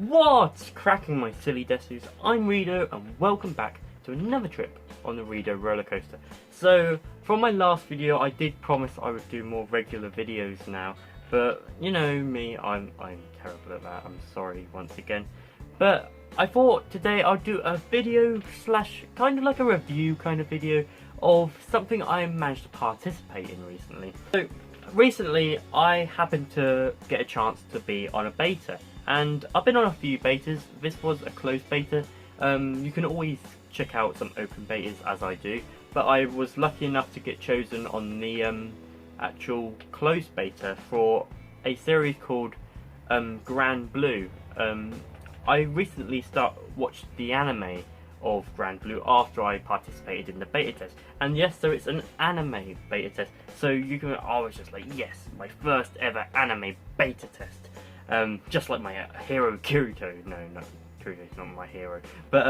What's cracking, my silly dessus? I'm Rido and welcome back to another trip on the Rido roller coaster. So from my last video I did promise I would do more regular videos now, but you know me, I'm terrible at that. I'm sorry once again. But I thought today I'd do a video slash kind of like a review kind of video of something I managed to participate in recently. So recently I happened to get a chance to be on a beta, and I've been on a few betas. This was a closed beta. You can always check out some open betas as I do, but I was lucky enough to get chosen on the actual closed beta for a series called Granblue. I recently watched the anime of Granblue after I participated in the beta test, and yes, so it's an anime beta test. So you can, I was just like, yes, my first ever anime beta test. Just like my hero Kirito. No, Kirito's not my hero, but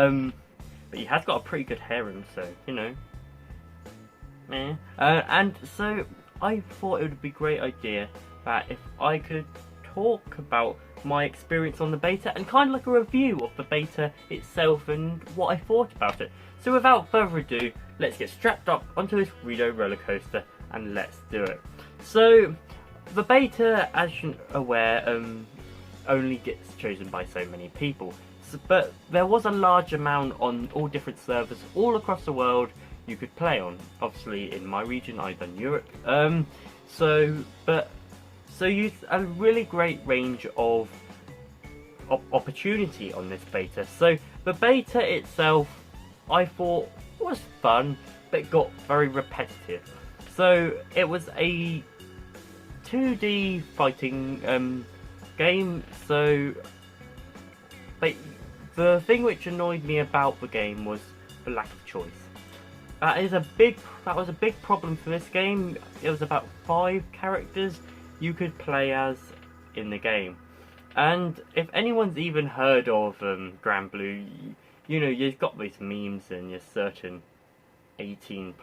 he has got a pretty good harem, so you know. And so I thought it would be a great idea that if I could talk about my experience on the beta and kind of like a review of the beta itself and what I thought about it. So without further ado, let's get strapped up onto this Rido roller coaster and let's do it. So the beta, as you're aware, only gets chosen by so many people, but there was a large amount on all different servers all across the world you could play on. Obviously in my region I've done Europe, so you a really great range of opportunity on this beta. So the beta itself I thought was fun, but it got very repetitive. So it was a 2D fighting game, so but the thing which annoyed me about the game was the lack of choice. That was a big problem for this game. It was about 5 characters you could play as in the game, and if anyone's even heard of Granblue, you know, you've got these memes and your certain 18+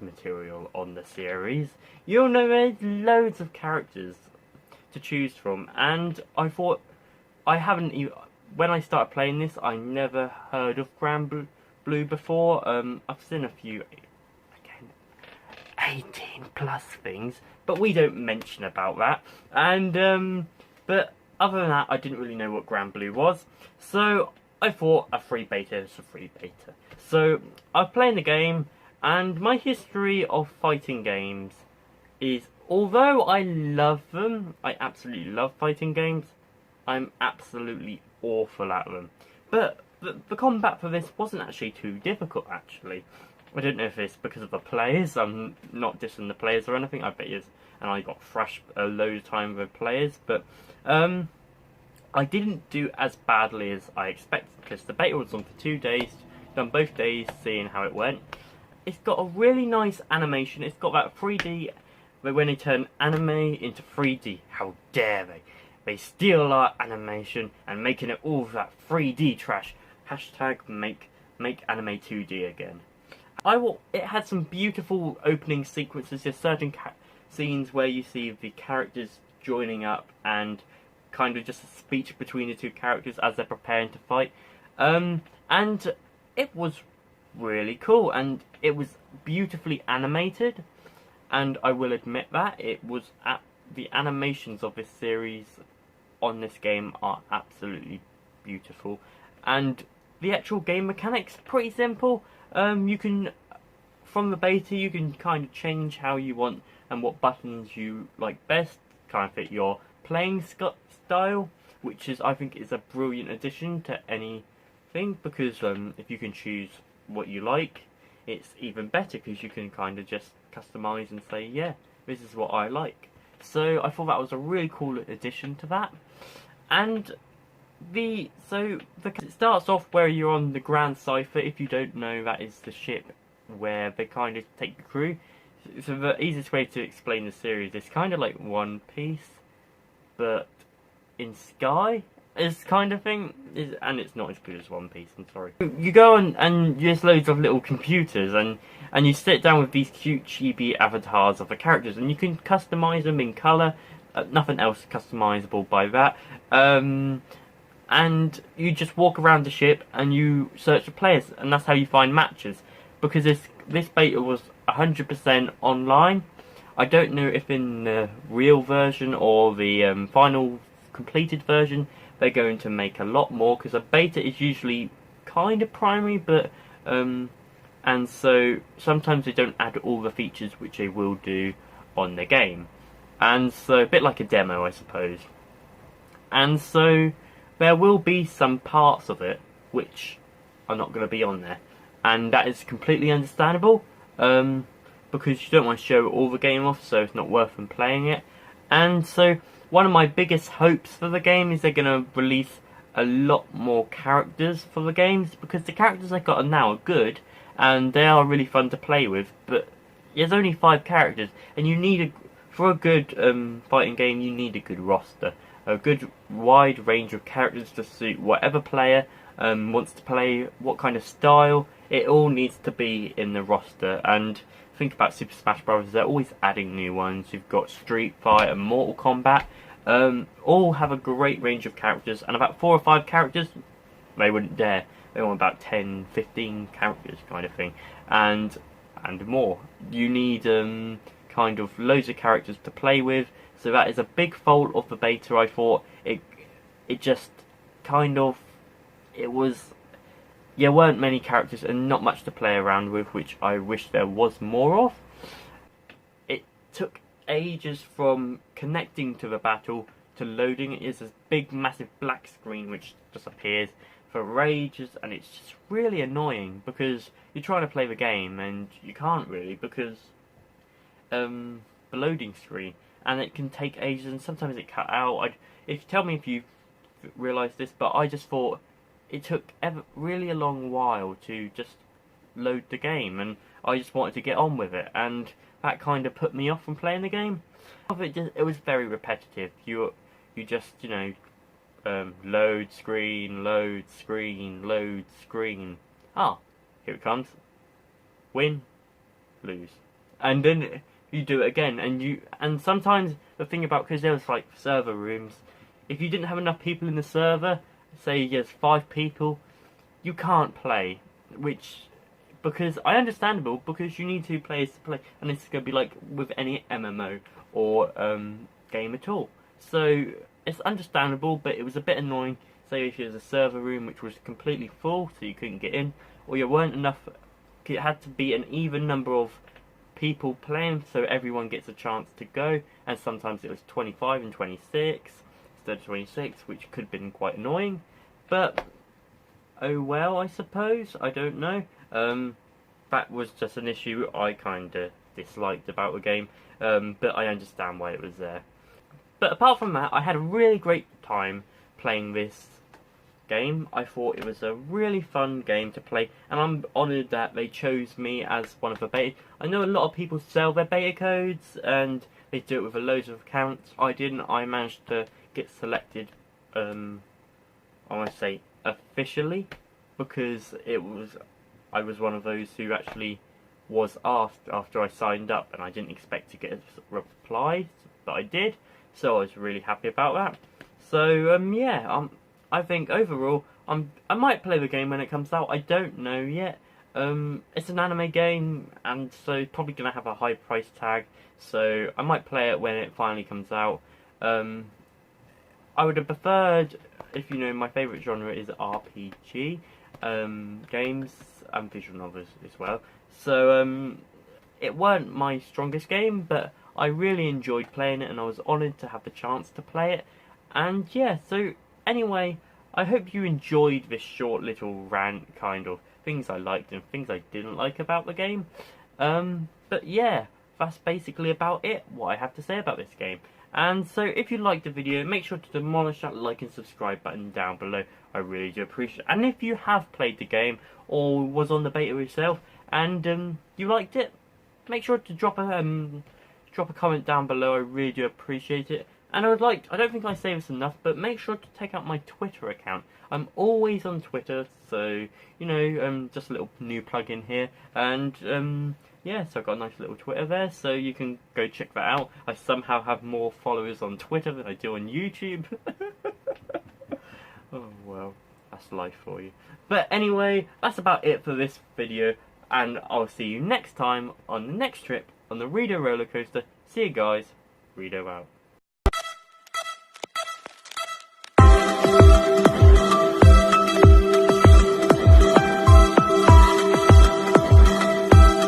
material on the series. You'll know there's loads of characters to choose from, and I thought, I haven't even, when I started playing this, I never heard of Granblue before. I've seen a few, again, 18+ things, but we don't mention about that. And but other than that, I didn't really know what Granblue was, so I thought a free beta is a free beta. So I'm playing the game, and my history of fighting games is, although I love them, I absolutely love fighting games, I'm absolutely awful at them. But the combat for this wasn't actually too difficult, actually. I don't know if it's because of the players. I'm not dissing the players or anything, I bet it is. And I got thrashed a load of time with players, but I didn't do as badly as I expected, because the beta was on for 2 days, done both days, seeing how it went. It's got a really nice animation. It's got that 3D, but when they turn anime into 3D, how dare they? They steal our animation and making it all that 3D trash. Hashtag make anime 2D again. It had some beautiful opening sequences. There's certain scenes where you see the characters joining up and kind of just a speech between the two characters as they're preparing to fight. And it was really cool, and it was beautifully animated, and I will admit that it was the animations of this series on this game are absolutely beautiful, and the actual game mechanics pretty simple. You can, from the beta, you can kind of change how you want and what buttons you like best, kind of fit your playing style, which is, I think, is a brilliant addition to anything, because if you can choose what you like, it's even better, because you can kind of just customize and say, yeah, this is what I like. So I thought that was a really cool addition to that. And it starts off where you're on the Grand Cypher. If you don't know, that is the ship where they kind of take the crew. So the easiest way to explain the series is kind of like One Piece, but in sky, is kind of thing, and it's not as good as One Piece, I'm sorry. You go on and there's loads of little computers, and you sit down with these cute chibi avatars of the characters, and you can customize them in colour. Nothing else customizable by that. and you just walk around the ship and you search for players, and that's how you find matches. Because this beta was 100% online. I don't know if in the real version or the final completed version they're going to make a lot more, because a beta is usually kind of primary, but and so sometimes they don't add all the features which they will do on the game, and so a bit like a demo, I suppose. And so there will be some parts of it which are not going to be on there, and that is completely understandable, because you don't want to show all the game off, so it's not worth them playing it. And so one of my biggest hopes for the game is they're going to release a lot more characters for the games, because the characters they got now are good and they are really fun to play with, but there's only 5 characters, and you need for a good fighting game you need a good roster, a good wide range of characters to suit whatever player wants to play, what kind of style. It all needs to be in the roster. And think about Super Smash Bros. They're always adding new ones. You've got Street Fighter and Mortal Kombat. All have a great range of characters, and about 4 or 5 characters they wouldn't dare. They want about 10, 15 characters kind of thing, and more. You need kind of loads of characters to play with. So that is a big fault of the beta. I thought it just kind of, there weren't many characters and not much to play around with, which I wish there was more of. It took ages from connecting to the battle to loading. It is this big massive black screen which just appears for ages, and it's just really annoying because you're trying to play the game and you can't really, because the loading screen, and it can take ages, and sometimes it cut out. Tell me if you realise this, but I just thought it took really a long while to just load the game, and I just wanted to get on with it, and that kind of put me off from playing the game. It was very repetitive. You just, load screen, load screen, load screen. Ah, here it comes. Win, lose, and then you do it again, and sometimes the thing about, because there was like server rooms, if you didn't have enough people in the server, say there's 5 people, you can't play, because understandable, because you need 2 players to play, and this is going to be like with any MMO or game at all. So it's understandable, but it was a bit annoying. Say if there's a server room which was completely full, so you couldn't get in, or you weren't enough, it had to be an even number of people playing, so everyone gets a chance to go, and sometimes it was 25 and 26 instead of 26, which could have been quite annoying, but oh well, I suppose. I don't know. That was just an issue I kind of disliked about the game, but I understand why it was there. But apart from that, I had a really great time playing this game. I thought it was a really fun game to play, and I'm honoured that they chose me as one of the beta. I know a lot of people sell their beta codes, and they do it with a loads of accounts. I didn't. I managed to get selected, I want to say officially, because I was one of those who actually was asked after I signed up, and I didn't expect to get a reply, but I did, so I was really happy about that. So yeah, I think overall I might play the game when it comes out. I don't know yet. It's an anime game, and so probably gonna have a high price tag, so I might play it when it finally comes out. I would have preferred, if you know, my favourite genre is RPG games and visual novels as well. So it weren't my strongest game, but I really enjoyed playing it, and I was honoured to have the chance to play it. And yeah, so anyway, I hope you enjoyed this short little rant, kind of things I liked and things I didn't like about the game. But yeah, that's basically about it, what I have to say about this game. And so if you liked the video, make sure to demolish that like and subscribe button down below. I really do appreciate it. And if you have played the game or was on the beta yourself and you liked it, make sure to drop a comment down below. I really do appreciate it. And I don't think I say this enough, but make sure to check out my Twitter account. I'm always on Twitter, so, you know, just a little new plug-in here. And, yeah, so I've got a nice little Twitter there, so you can go check that out. I somehow have more followers on Twitter than I do on YouTube. Oh well, that's life for you. But anyway, that's about it for this video, and I'll see you next time on the next trip on the Rido roller coaster. See you guys. Rido out.